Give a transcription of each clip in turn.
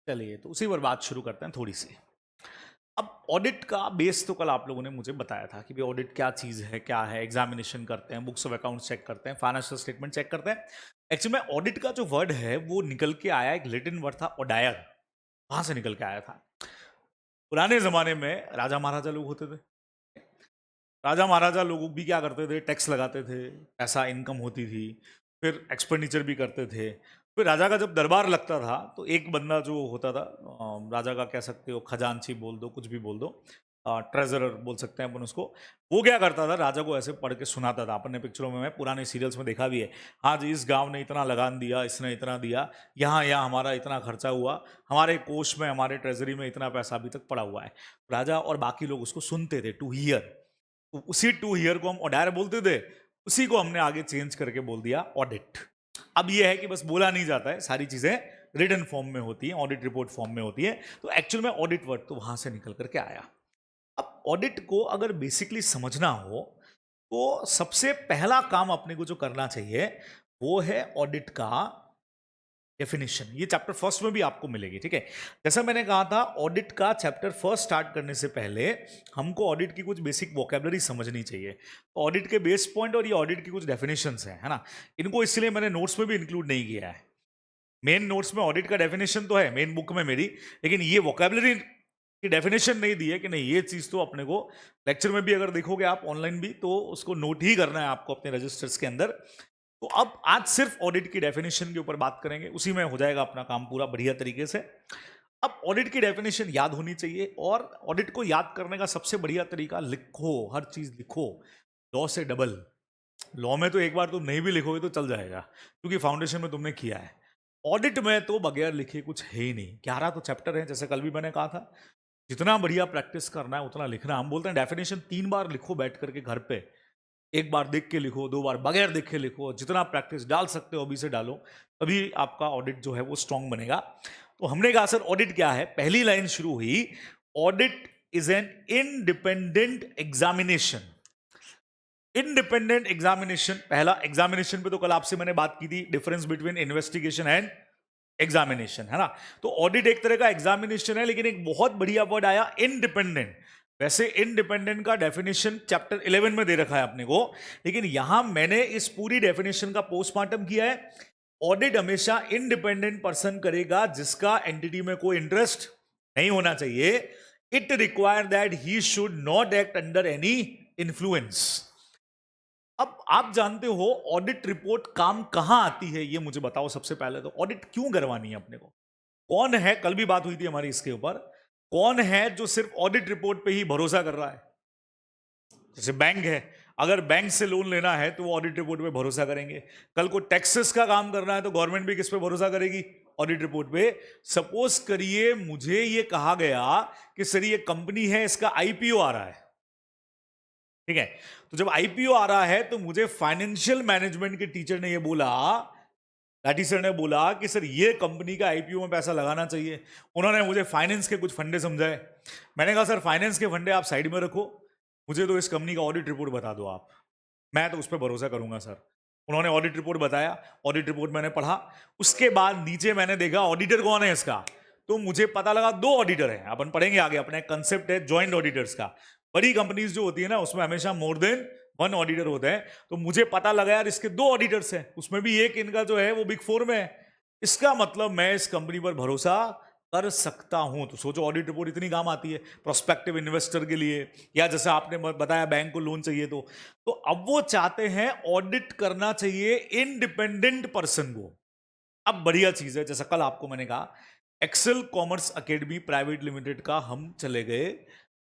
चलिए तो उसी पर बात शुरू करते हैं थोड़ी सी। अब ऑडिट का बेस तो कल आप लोगों ने मुझे बताया था कि भाई ऑडिट क्या चीज़ है, क्या है। एग्जामिनेशन करते हैं, बुक्स ऑफ अकाउंट्स चेक करते हैं, फाइनेंशियल स्टेटमेंट चेक करते हैं। एक्चुअली में ऑडिट का जो वर्ड है वो निकल के आया, एक लेटिन वर्ड था ऑडायर, वहां से निकल के आया था। पुराने जमाने में राजा महाराजा लोग होते थे। राजा महाराजा लोग भी क्या करते थे, टैक्स लगाते थे, पैसा इनकम होती थी, फिर एक्सपेंडिचर भी करते थे। फिर राजा का जब दरबार लगता था तो एक बंदा जो होता था, राजा का कह सकते हो खजांची बोल दो, कुछ भी बोल दो, ट्रेजरर बोल सकते हैं अपन उसको। वो क्या करता था, राजा को ऐसे पढ़ के सुनाता था। अपन ने पिक्चरों में, मैं पुराने सीरियल्स में देखा भी है। हाँ जी, इस गांव ने इतना लगान दिया, इसने इतना दिया, यहाँ यहाँ हमारा इतना खर्चा हुआ, हमारे कोष में, हमारे ट्रेजरी में इतना पैसा अभी तक पड़ा हुआ है। राजा और बाकी लोग उसको सुनते थे, टू हियर। तो उसी टू ईयर को हम ऑडायर बोलते थे, उसी को हमने आगे चेंज करके बोल दिया ऑडिट। अब यह है कि बस बोला नहीं जाता है, सारी चीजें रिटन फॉर्म में होती हैं, ऑडिट रिपोर्ट फॉर्म में होती है। तो एक्चुअल में ऑडिट वर्ड तो वहां से निकल करके आया। अब ऑडिट को अगर बेसिकली समझना हो तो सबसे पहला काम अपने को जो करना चाहिए वो है ऑडिट का डेफिनेशन। ये चैप्टर फर्स्ट में भी आपको मिलेगी, ठीक है। जैसा मैंने कहा था, ऑडिट का चैप्टर फर्स्ट स्टार्ट करने से पहले हमको ऑडिट की कुछ बेसिक वोकेबलरी समझनी चाहिए। तो ऑडिट के बेस पॉइंट और ये ऑडिट की कुछ डेफिनेशंस हैं, है ना। इनको इसलिए मैंने नोट्स में भी इंक्लूड नहीं किया है। मेन नोट्स में ऑडिट का डेफिनेशन तो है, मेन बुक में मेरी, लेकिन ये वोकेबलरी की डेफिनेशन नहीं दी है कि नहीं ये चीज तो अपने को लेक्चर में भी अगर देखोगे आप ऑनलाइन भी, तो उसको नोट ही करना है आपको अपने रजिस्टर्स के अंदर। तो अब आज सिर्फ ऑडिट की डेफिनेशन के ऊपर बात करेंगे, उसी में हो जाएगा अपना काम पूरा बढ़िया तरीके से। अब ऑडिट की डेफिनेशन याद होनी चाहिए, और ऑडिट को याद करने का सबसे बढ़िया तरीका, लिखो, हर चीज लिखो, लॉ से डबल। लॉ में तो एक बार तुम नहीं भी लिखोगे तो चल जाएगा, क्योंकि फाउंडेशन में तुमने किया है। ऑडिट में तो बगैर लिखे कुछ है ही नहीं। 11 तो चैप्टर है, जैसे कल भी मैंने कहा था। जितना बढ़िया प्रैक्टिस करना है उतना लिखना। हम बोलते हैं डेफिनेशन 3 बार लिखो बैठ करके घर पे, एक बार देख के लिखो, 2 बार बगैर देख के लिखो, जितना प्रैक्टिस डाल सकते हो अभी से डालो, तभी आपका ऑडिट जो है वो स्ट्रांग बनेगा। तो हमने कहा सर ऑडिट क्या है, पहली लाइन शुरू हुई, audit is an independent examination. Independent examination, पहला एग्जामिनेशन पे तो कल आपसे मैंने बात की थी, difference between investigation and examination, है ना। तो ऑडिट एक तरह का एग्जामिनेशन है, लेकिन एक बहुत बढ़िया वर्ड आया इंडिपेंडेंट। वैसे इंडिपेंडेंट का डेफिनेशन चैप्टर 11 में दे रखा है अपने को, लेकिन यहां मैंने इस पूरी डेफिनेशन का पोस्टमार्टम किया है। ऑडिट हमेशा इंडिपेंडेंट पर्सन करेगा जिसका एंटिटी में कोई इंटरेस्ट नहीं होना चाहिए। It require that he should not act under any influence. अब आप जानते हो ऑडिट रिपोर्ट काम कहां आती है, ये मुझे बताओ सबसे पहले। तो ऑडिट क्यों करवानी है अपने को? कौन है, कल भी बात हुई थी हमारी इसके ऊपर, कौन है जो सिर्फ ऑडिट रिपोर्ट पे ही भरोसा कर रहा है? जैसे बैंक है, अगर बैंक से लोन लेना है तो वो ऑडिट रिपोर्ट पे भरोसा करेंगे। कल को टैक्सेस का काम करना है तो गवर्नमेंट भी किस पे भरोसा करेगी? ऑडिट रिपोर्ट पे। सपोज करिए मुझे ये कहा गया कि सर ये कंपनी है, इसका आईपीओ आ रहा है, ठीक है। तो जब आईपीओ आ रहा है तो मुझे फाइनेंशियल मैनेजमेंट के टीचर ने ये बोला, लाठी सर ने बोला कि सर ये कंपनी का आईपीओ में पैसा लगाना चाहिए। उन्होंने मुझे फाइनेंस के कुछ फंडे समझाए। मैंने कहा सर फाइनेंस के फंडे आप साइड में रखो, मुझे तो इस कंपनी का ऑडिट रिपोर्ट बता दो आप, मैं तो उस पर भरोसा करूंगा सर। उन्होंने ऑडिट रिपोर्ट बताया, ऑडिट रिपोर्ट मैंने पढ़ा, उसके बाद नीचे मैंने देखा ऑडिटर कौन है इसका। तो मुझे पता लगा 2 ऑडिटर हैं। अपन पढ़ेंगे आगे, अपने कंसेप्ट है ज्वाइंट ऑडिटर्स का। बड़ी कंपनीज जो होती है ना उसमें हमेशा मोर देन 1 ऑडिटर होता है। तो मुझे पता लगा यार इसके 2 ऑडिटर्स हैं, उसमें भी एक इनका जो है वो बिग 4 में है। इसका मतलब मैं इस कंपनी पर भरोसा कर सकता हूं। तो सोचो ऑडिट रिपोर्ट इतनी काम आती है प्रोस्पेक्टिव इन्वेस्टर के लिए, या जैसे आपने बताया बैंक को लोन चाहिए। तो अब वो चाहते हैं ऑडिट करना चाहिए इंडिपेंडेंट पर्सन को। अब बढ़िया चीज है, जैसा कल आपको मैंने कहा, Excel Commerce Academy Private Limited का हम चले गए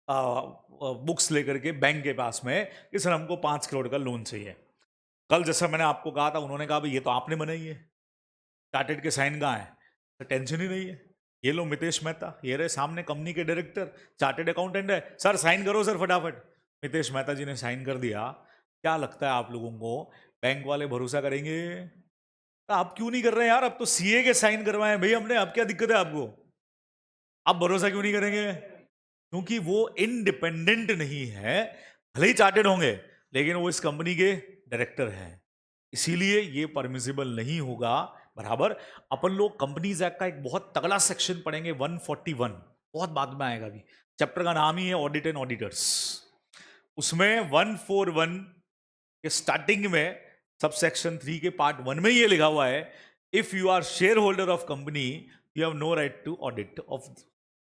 बुक्स लेकर के बैंक के पास में कि सर हमको 5 करोड़ का लोन चाहिए। कल जैसा मैंने आपको कहा था, उन्होंने कहा भाई ये तो आपने बनाई है, चार्टेड के साइन कहाँ है? तो टेंशन ही नहीं है, ये लो मितेश मेहता, ये रहे सामने कंपनी के डायरेक्टर, चार्टेड अकाउंटेंट है, सर साइन करो सर फटाफट। मितेश मेहता जी ने साइन कर दिया। क्या लगता है आप लोगों को बैंक वाले भरोसा करेंगे? तो आप क्यों नहीं कर रहे हैं यार? अब तो सीए के साइन करवाए भाई हमने, अब क्या दिक्कत है आपको? आप भरोसा क्यों नहीं करेंगे? क्योंकि वो इंडिपेंडेंट नहीं है। भले ही चार्टेड होंगे लेकिन वो इस कंपनी के डायरेक्टर हैं, इसीलिए ये परमिसिबल नहीं होगा बराबर। अपन लोग कंपनीज एक्ट का एक बहुत तगड़ा सेक्शन पढ़ेंगे 141, बहुत बाद में आएगा अभी। चैप्टर का नाम ही है ऑडिट एंड ऑडिटर्स। उसमें 141 के स्टार्टिंग में सब सेक्शन 3 के पार्ट 1 में ये लिखा हुआ है, if you are share holder of company you have no right to audit of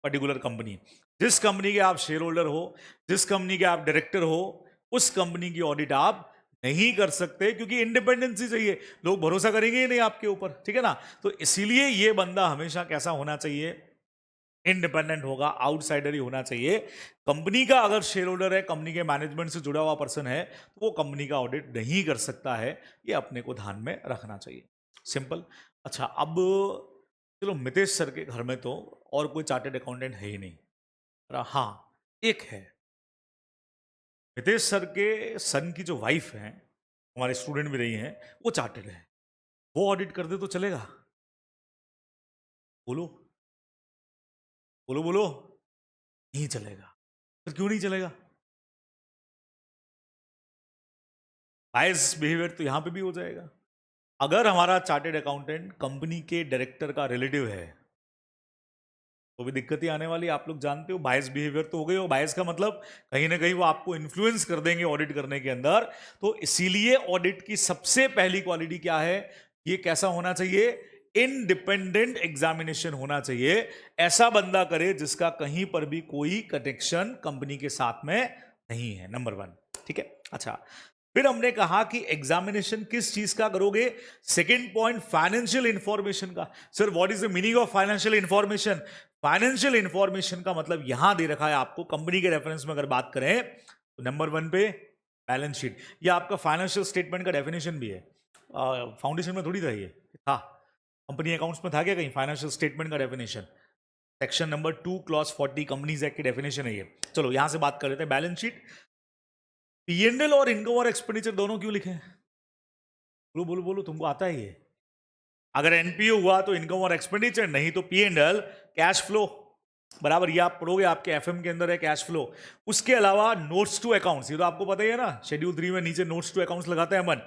particular company. जिस कंपनी के आप शेयर होल्डर हो, जिस कंपनी के आप डायरेक्टर हो, उस कंपनी की ऑडिट आप नहीं कर सकते, क्योंकि इंडिपेंडेंसी चाहिए, लोग भरोसा करेंगे ही नहीं आपके ऊपर, ठीक है ना। तो इसीलिए ये बंदा हमेशा कैसा होना चाहिए, इंडिपेंडेंट होगा, आउटसाइडर ही होना चाहिए। कंपनी का अगर शेयर होल्डर है, कंपनी के मैनेजमेंट से जुड़ा हुआ पर्सन है, तो वो कंपनी का ऑडिट नहीं कर सकता है। ये अपने को ध्यान में रखना चाहिए, सिंपल। अच्छा, अब चलो मितेश सर के घर में तो और कोई चार्टेड अकाउंटेंट है ही नहीं, हाँ एक है। मितेश सर के सन की जो वाइफ है, हमारे स्टूडेंट भी रही हैं, वो चार्टेड है। वो ऑडिट कर दे तो चलेगा? बोलो बोलो बोलो। नहीं चलेगा। फिर क्यों नहीं चलेगा? बायस बिहेवियर तो यहां पे भी हो जाएगा। अगर हमारा चार्टेड अकाउंटेंट कंपनी के डायरेक्टर का रिलेटिव है तो भी दिक्कत ही आने वाली, आप लोग जानते हो। बायस बिहेवियर तो हो गई, और बायस का मतलब कहीं ना कहीं वो आपको इन्फ्लुएंस कर देंगे ऑडिट करने के अंदर। तो इसीलिए ऑडिट की सबसे पहली क्वालिटी क्या है, ये कैसा होना चाहिए, इंडिपेंडेंट एग्जामिनेशन होना चाहिए। ऐसा बंदा करे जिसका कहीं पर भी कोई कनेक्शन कंपनी के साथ में नहीं है, नंबर 1, ठीक है। अच्छा, फिर हमने कहा कि एग्जामिनेशन किस चीज का करोगे, सेकंड पॉइंट फाइनेंशियल इंफॉर्मेशन का। Sir what is the meaning of financial information? Financial information का मतलब यहां दे रखा है आपको, कंपनी के रेफरेंस में अगर बात करें तो नंबर 1 पे बैलेंस शीट। ये आपका फाइनेंशियल स्टेटमेंट का डेफिनेशन भी है, फाउंडेशन में थोड़ी था, ये था कंपनी अकाउंट्स में था क्या कहीं फाइनेंशियल स्टेटमेंट का definition? Section number 2 clause 40 companies act की डेफिनेशन है ये। चलो यहां से बात कर लेते हैं, बैलेंस शीट। पीएनएल और इनकम और एक्सपेंडिचर दोनों क्यों लिखे हैं? बोलो बोलो बोलो, तुमको आता है ये? अगर एनपीओ हुआ तो इनकम और एक्सपेंडिचर, नहीं तो पीएनएल, कैश फ्लो, बराबर। ये आप पढ़ोगे, आपके एफएम के अंदर है कैश फ्लो। उसके अलावा नोट्स टू अकाउंट्स, ये तो आपको पता ही है ना, शेड्यूल 3 में नीचे नोट्स टू अकाउंट्स लगाते हैं अपन।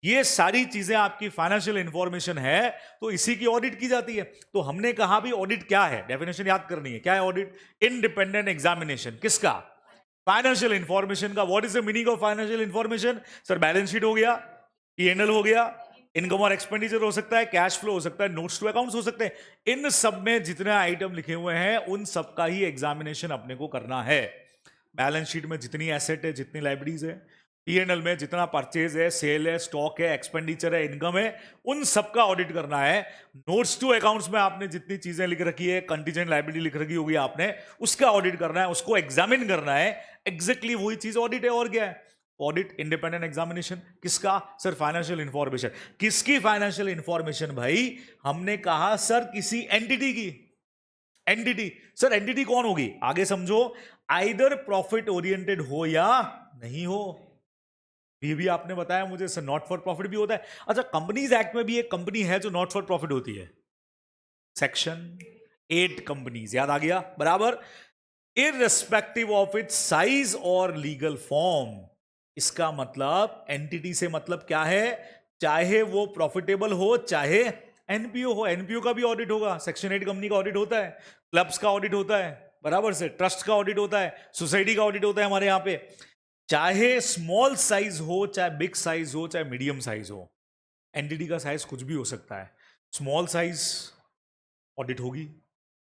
ये सारी चीजें आपकी फाइनेंशियल इंफॉर्मेशन है, तो इसी की ऑडिट की जाती है। तो हमने कहा भी ऑडिट क्या है, डेफिनेशन याद करनी है। क्या है ऑडिट? Independent examination. किसका? फाइनेंशियल इंफॉर्मेशन का। What is the meaning of financial information? Sir balance sheet हो गया, पीएनएल हो गया, इनकम और एक्सपेंडिचर हो सकता है, कैश फ्लो हो सकता है, नोट्स टू अकाउंट्स हो सकते हैं। इन सब में जितने आइटम लिखे हुए हैं उन सब का ही एग्जामिनेशन अपने को करना है। बैलेंस शीट में जितनी एसेट है, जितनी लाइब्रेरीज है, पीएनएल में जितना परचेज है, सेल है, स्टॉक है, एक्सपेंडिचर है, इनकम है, उन सब का ऑडिट करना है। नोट्स टू अकाउंट्स में आपने जितनी चीजें लिख रखी है, कंटीजेंट लाइबिलिटी लिख रखी होगी आपने, उसका ऑडिट करना है, उसको एग्जामिन करना है। एग्जैक्टली वही चीज ऑडिट है, और क्या है? Audit, independent examination. किसका? Sir financial information. किसकी फाइनेंशियल इंफॉर्मेशन भाई? हमने कहा सर किसी एंटिटी की। एंटिटी, सर एंटिटी कौन होगी? आगे समझो, आइदर प्रॉफिट ओरिएंटेड हो या नहीं हो। ये भी आपने बताया मुझे सर, नॉट फॉर प्रॉफिट भी होता है। अच्छा, कंपनीज एक्ट में भी एक कंपनी है जो नॉट फॉर प्रॉफिट होती है, सेक्शन 8 कंपनीज, याद आ गया, बराबर। इररिस्पेक्टिव ऑफ इट्स साइज और लीगल फॉर्म। इसका मतलब एंटिटी से मतलब क्या है? चाहे वो प्रॉफिटेबल हो, चाहे एनपीओ हो। एनपीओ का भी ऑडिट होगा, सेक्शन 8 कंपनी का ऑडिट होता है, क्लब्स का ऑडिट होता है, बराबर से, ट्रस्ट का ऑडिट होता है, सोसाइटी का ऑडिट होता है हमारे यहां पे। चाहे स्मॉल साइज हो, चाहे बिग साइज हो, चाहे मीडियम साइज हो, एंटिटी का साइज कुछ भी हो सकता है। स्मॉल साइज ऑडिट होगी,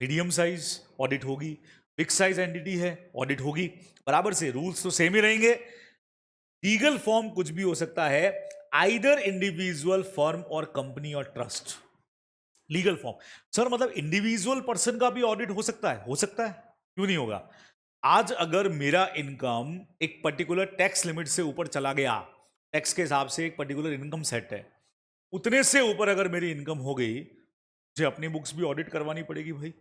मीडियम साइज ऑडिट होगी, बिग साइज एंटिटी है ऑडिट होगी, बराबर से। रूल्स तो सेम ही रहेंगे। लीगल फॉर्म कुछ भी हो सकता है, आइदर इंडिविजुअल, फर्म और कंपनी और ट्रस्ट। लीगल फॉर्म सर मतलब इंडिविजुअल पर्सन का भी ऑडिट हो सकता है? हो सकता है, क्यों नहीं होगा। आज अगर मेरा इनकम एक पर्टिकुलर टैक्स लिमिट से ऊपर चला गया, टैक्स के हिसाब से एक पर्टिकुलर इनकम सेट है, उतने से ऊपर अगर मेरी इनकम हो गई, मुझे अपनी बुक्स भी ऑडिट करवानी पड़ेगी भाई।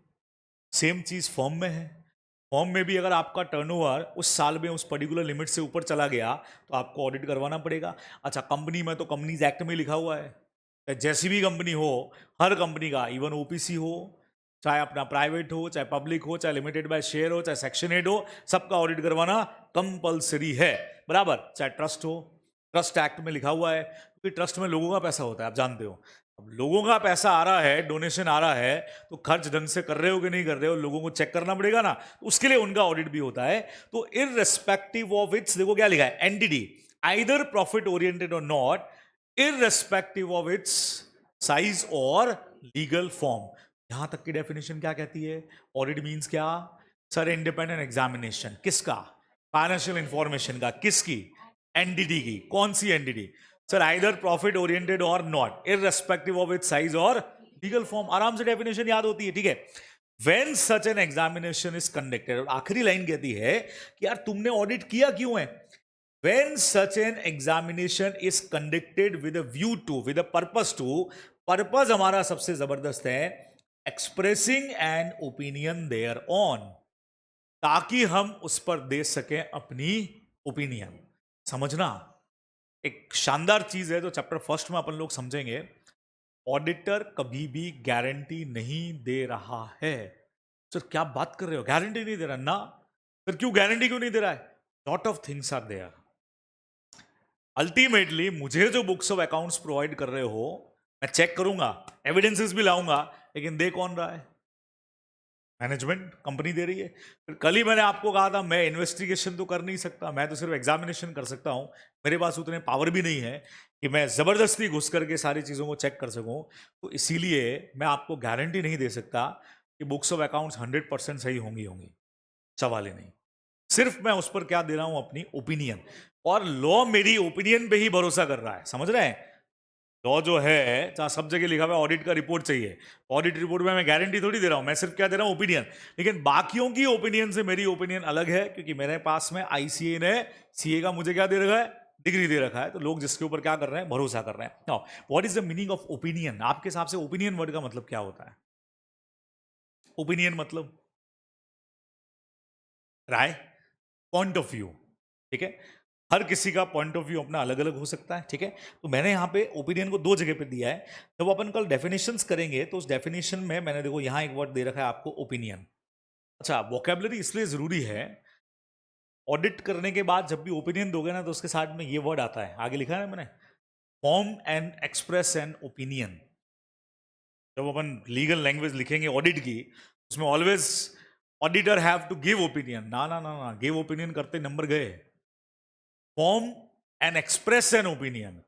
सेम चीज फॉर्म में है। फॉर्म में भी अगर आपका टर्नओवर उस साल में उस पर्टिकुलर लिमिट से ऊपर चला गया तो आपको ऑडिट करवाना पड़ेगा। अच्छा, कंपनी में तो कंपनीज एक्ट में लिखा हुआ है, जैसी भी कंपनी हो, हर कंपनी का, इवन ओपीसी हो, चाहे अपना प्राइवेट हो, चाहे पब्लिक हो, चाहे लिमिटेड बाय शेयर हो, चाहे सेक्शन 8 हो, सबका ऑडिट करवाना कंपलसरी है, बराबर। चाहे ट्रस्ट हो, ट्रस्ट एक्ट में लिखा हुआ है, क्योंकि ट्रस्ट में लोगों का पैसा होता है, आप जानते हो। अब लोगों का पैसा आ रहा है, डोनेशन आ रहा है, तो खर्च ढंग से कर रहे हो कि नहीं कर रहे हो, लोगों को चेक करना पड़ेगा ना, तो उसके लिए उनका ऑडिट भी होता है। तो इररेस्पेक्टिव ऑफ इट्स, देखो क्या लिखा है, एंटिटी आइदर प्रॉफिट ओरिएंटेड और not, irrespective of its size और लीगल फॉर्म। यहां तक की डेफिनेशन क्या कहती है? ऑडिट मींस क्या सर? इंडिपेंडेंट एग्जामिनेशन किसका? फाइनेंशियल इंफॉर्मेशन का। किसकी? एनडीटी की। कौन सी entity? Sir either profit oriented और not, irrespective of its size और लीगल फॉर्म। आराम से डेफिनेशन याद होती है, ठीक है। When such an examination is conducted, और आखिरी लाइन कहती है कि यार तुमने ऑडिट किया क्यों है? When such an examination is conducted with a view to, with a purpose to, purpose हमारा सबसे जबरदस्त है, expressing an opinion thereon, ताकि हम उस पर दे सकें अपनी ओपिनियन। समझना, एक शानदार चीज है जो चैप्टर फर्स्ट में अपन लोग समझेंगे। ऑडिटर कभी भी गारंटी नहीं दे रहा है। सर क्या बात कर रहे हो, गारंटी नहीं दे रहा ना? सर क्यों गारंटी क्यों नहीं दे रहा है? Lot of things are there. Ultimately मुझे जो बुक्स ऑफ अकाउंट्स प्रोवाइड कर रहे हो, मैं चेक करूंगा, एविडेंसेस भी लाऊंगा, लेकिन दे कौन रहा है? मैनेजमेंट, कंपनी दे रही है। फिर कल ही मैंने आपको कहा था मैं इन्वेस्टिगेशन तो कर नहीं सकता, मैं तो सिर्फ एग्जामिनेशन कर सकता हूं। मेरे पास उतने पावर भी नहीं है कि मैं जबरदस्ती घुस करके सारी चीजों को चेक कर सकूं। तो इसीलिए मैं आपको गारंटी नहीं दे सकता कि बुक्स ऑफ अकाउंट्स 100% सही होंगी। सवाल ही नहीं। सिर्फ मैं उस पर क्या दे रहा हूं? अपनी ओपिनियन। और लॉ मेरी ओपिनियन पे ही भरोसा कर रहा है, समझ रहे हैं? लॉ जो है, जहां सब जगह लिखा हुआ है ऑडिट का रिपोर्ट चाहिए, ऑडिट रिपोर्ट में मैं गारंटी थोड़ी दे रहा हूं, मैं सिर्फ क्या दे रहा हूं? ओपिनियन। लेकिन बाकियों की ओपिनियन से मेरी ओपिनियन अलग है, क्योंकि मेरे पास में आईसीए ने सीए का मुझे क्या दे रखा है? डिग्री दे रखा है। तो लोग जिसके ऊपर क्या कर रहे हैं? भरोसा कर रहे हैं। Now what is the meaning of opinion? आपके हिसाब से ओपिनियन वर्ड का मतलब क्या होता है? ओपिनियन मतलब राय, पॉइंट ऑफ व्यू, ठीक है। हर किसी का पॉइंट ऑफ व्यू अपना अलग अलग हो सकता है, ठीक है। तो मैंने यहाँ पे ओपिनियन को दो जगह पे दिया है। जब अपन कल डेफिनेशंस करेंगे तो उस डेफिनेशन में मैंने देखो यहाँ एक वर्ड दे रखा है आपको, ओपिनियन। अच्छा, वोकेबलरी इसलिए जरूरी है, ऑडिट करने के बाद जब भी ओपिनियन दोगे ना तो उसके साथ में ये वर्ड आता है, आगे लिखा है ना मैंने, form and express an opinion. जब अपन लीगल लैंग्वेज लिखेंगे ऑडिट की, उसमें always auditor have to give opinion, ना ना ना ना, गिव ओपिनियन करते नंबर गए। Form and express an opinion,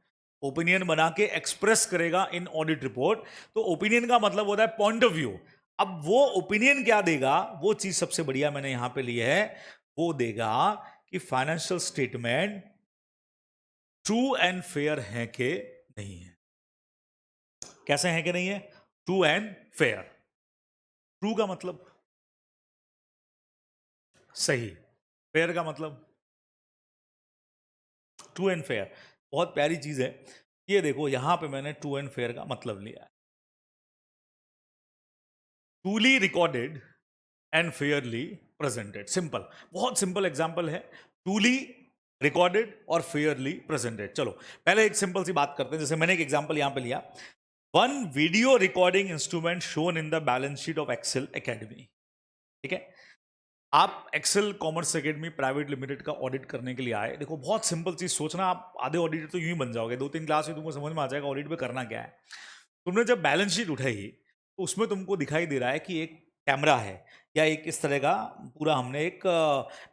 opinion बना के एक्सप्रेस करेगा इन ऑडिट रिपोर्ट। तो ओपिनियन का मतलब होता है पॉइंट ऑफ व्यू। अब वो ओपिनियन क्या देगा? वो चीज सबसे बढ़िया मैंने यहां पे ली है, वो देगा कि financial statement true and fair है कि नहीं है। कैसे है कि नहीं है? True and fair. ट्रू का मतलब सही, फेयर का मतलब ट्रू एंड फेयर। बहुत प्यारी चीज है ये, देखो यहां पे मैंने ट्रू एंड फेयर का मतलब लिया है, truly recorded and Fairlie presented. Simple, बहुत सिंपल एग्जांपल है, ट्रूली रिकॉर्डेड और फेयरली प्रेजेंटेड। चलो पहले एक सिंपल सी बात करते हैं। जैसे मैंने एक एग्जांपल यहां पे लिया, one video recording instrument shown in the balance sheet of Excel Academy, ठीक है। आप Excel Commerce Academy Private Limited का ऑडिट करने के लिए आए। देखो बहुत सिंपल चीज सोचना, आप आधे ऑडिटर तो यूं ही बन जाओगे, 2-3 क्लास में तुमको समझ में आ जाएगा ऑडिट में करना क्या है। तुमने जब बैलेंस शीट उठाई तो उसमें तुमको दिखाई दे रहा है कि एक कैमरा है या एक इस तरह का पूरा, हमने एक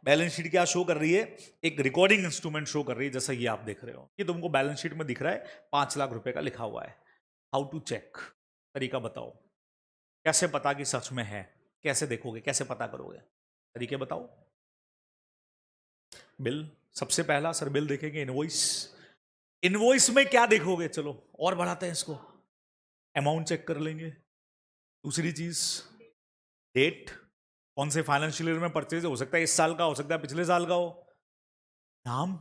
बैलेंस शीट क्या शो कर रही है, एक रिकॉर्डिंग इंस्ट्रूमेंट शो कर रही है, जैसा ये आप देख रहे हो। ये तुमको बैलेंस शीट में दिख रहा है, 5 लाख रुपए का लिखा हुआ है। हाउ टू चेक, तरीका बताओ, कैसे पता कि सच में है? कैसे देखोगे, कैसे पता करोगे? तरीके बताओ। बिल, सबसे पहला सर बिल देखेंगे, इनवॉइस। इनवॉइस में क्या देखोगे? चलो और बढ़ाते हैं इसको, अमाउंट चेक कर लेंगे। दूसरी चीज डेट, कौन से फाइनेंशियल ईयर में परचेज हो सकता है, इस साल का हो सकता है पिछले साल का हो। नाम,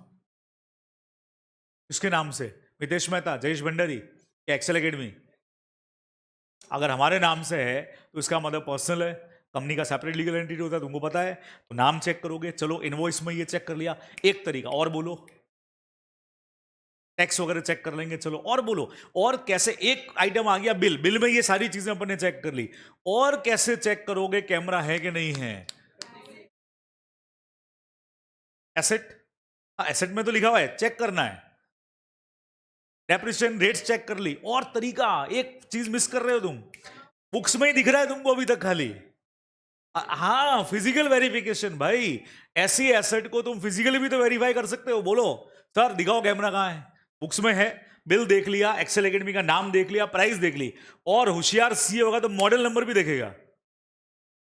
किसके नाम से? मितेश मेहता, जयेश भंडारी या एक्सेल एकेडमी? अगर हमारे नाम से है तो इसका मतलब पर्सनल है, कंपनी का सेपरेट लीगल एंटिटी होता है, तुमको पता है, तो नाम चेक करोगे। चलो इनवॉइस में ये चेक कर लिया, एक तरीका और बोलो, टैक्स वगैरह चेक कर लेंगे। चलो और बोलो, और कैसे? एक आइटम आ गया बिल, बिल में ये सारी चीजें अपन ने चेक कर ली। और कैसे चेक करोगे कैमरा है कि नहीं है? एसेट, हाँ एसेट में तो लिखा हुआ है, चेक करना है। डेप्रिसिएशन रेट्स चेक कर ली। और तरीका, एक चीज मिस कर रहे हो तुम, बुक्स में ही दिख रहा है तुमको अभी तक खाली। हाँ, फिजिकल वेरिफिकेशन भाई, ऐसी एसेट को तुम फिजिकली भी तो वेरीफाई कर सकते हो। बोलो सर दिखाओ कैमरा कहाँ है, बुक्स में है, बिल देख लिया, एक्सेल एकेडमी का नाम देख लिया, प्राइस देख ली, और होशियार सी होगा तो मॉडल नंबर भी देखेगा।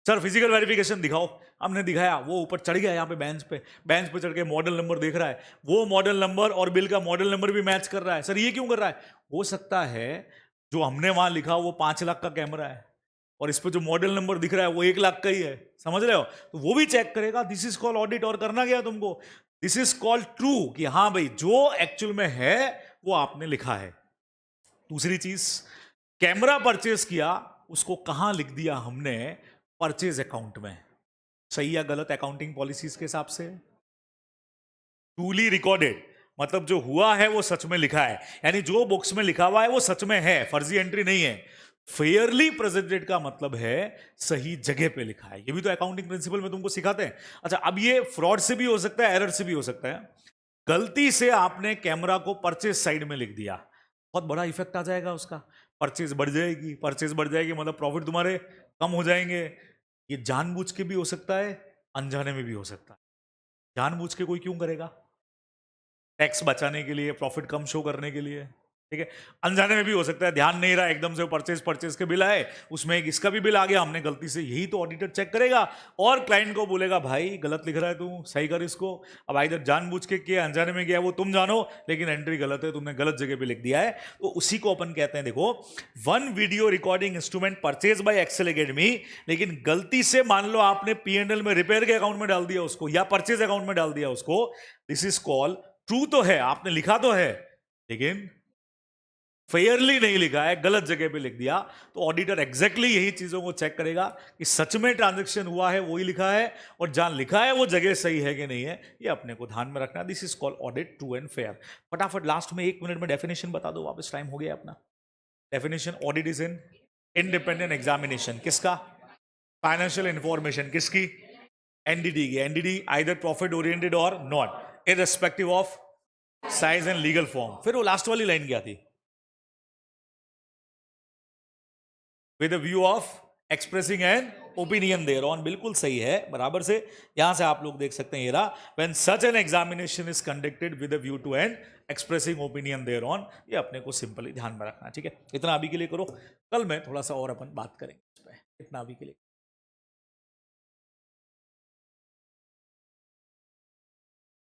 सर फिजिकल वेरिफिकेशन दिखाओ, हमने दिखाया, वो ऊपर चढ़ गया यहाँ पे बेंच पे चढ़ के मॉडल नंबर देख रहा है, वो मॉडल नंबर और बिल का मॉडल नंबर भी मैच कर रहा है। सर ये क्यों कर रहा है? हो सकता है जो हमने वहां लिखा वो 5 लाख का कैमरा है और इस पे जो मॉडल नंबर दिख रहा है वो 1 लाख का ही है, समझ रहे हो? तो वो भी चेक करेगा। This is called audit. और करना क्या तुमको? दिस इज कॉल्ड ट्रू, कि हाँ भाई जो एक्चुअल में है वो आपने लिखा है। दूसरी चीज, कैमरा परचेज किया, उसको कहां लिख दिया हमने? परचेज अकाउंट में। सही या गलत अकाउंटिंग पॉलिसीज के हिसाब से? ट्रूली रिकॉर्डेड, मतलब जो हुआ है वो सच में लिखा है, यानी जो बुक्स में लिखा हुआ है वो सच में है, फर्जी एंट्री नहीं है। फेयरली प्रेजेंटेड का मतलब है सही जगह पे लिखा है। ये भी तो अकाउंटिंग प्रिंसिपल में तुमको सिखाते हैं। अच्छा, अब ये फ्रॉड से भी हो सकता है, एरर से भी हो सकता है। गलती से आपने कैमरा को परचेज साइड में लिख दिया, बहुत बड़ा इफेक्ट आ जाएगा उसका। परचेज बढ़ जाएगी, परचेज बढ़ जाएगी मतलब प्रॉफिट तुम्हारे कम हो जाएंगे। ये जानबूझ के भी हो सकता है, अनजाने में भी हो सकता है। जानबूझ के कोई क्यों करेगा? टैक्स बचाने के लिए, प्रॉफिट कम शो करने के लिए, ठीक है। अनजाने में भी हो सकता है, ध्यान नहीं रहा, एकदम से परचेज के बिल आए, उसमें एक इसका भी बिल आ गया, हमने गलती से, यही तो ऑडिटर चेक करेगा और क्लाइंट को बोलेगा भाई गलत लिख रहा है तू, सही कर इसको। अब इधर जानबूझ के किया, अनजाने में किया, वो तुम जानो, लेकिन एंट्री गलत है, तुमने गलत जगह पे लिख दिया है। तो उसी को अपन कहते हैं, देखो, one video recording instrument purchase by Excel Academy, लेकिन गलती से मान लो आपने P&L में रिपेयर के अकाउंट में डाल दिया उसको, या परचेज अकाउंट में डाल दिया उसको। दिस इज कॉल्ड ट्रू, तो है, आपने लिखा तो है, लेकिन फेयरली नहीं लिखा है, गलत जगह पे लिख दिया। तो ऑडिटर एग्जैक्टली यही चीजों को चेक करेगा कि सच में ट्रांजैक्शन हुआ है वही लिखा है, और जहां लिखा है वो जगह सही है कि नहीं है, ये अपने को ध्यान में रखना। This is called audit true and fair. फटाफट लास्ट में 1 मिनट में डेफिनेशन बता दो, वापस टाइम हो गया अपना। Definition, audit is an independent examination, किसका? फाइनेंशियल इंफॉर्मेशन, किसकी? एनडीटी की। एनडीटी आइदर प्रॉफिट ओरिएंटेड और not, irrespective of size and legal form. फिर वो लास्ट वाली लाइन क्या थी? With view of expressing an opinion thereon. बिल्कुल सही है, बराबर से। यहां से आप लोग देख सकते हैं, ये रहा, when such an examination is conducted with view to an expressing opinion thereon. ये अपने को सिंपली ध्यान में रखना, ठीक है। इतना अभी के लिए करो, कल मैं थोड़ा सा और अपन बात करेंगे इस पे। इतना अभी के लिए।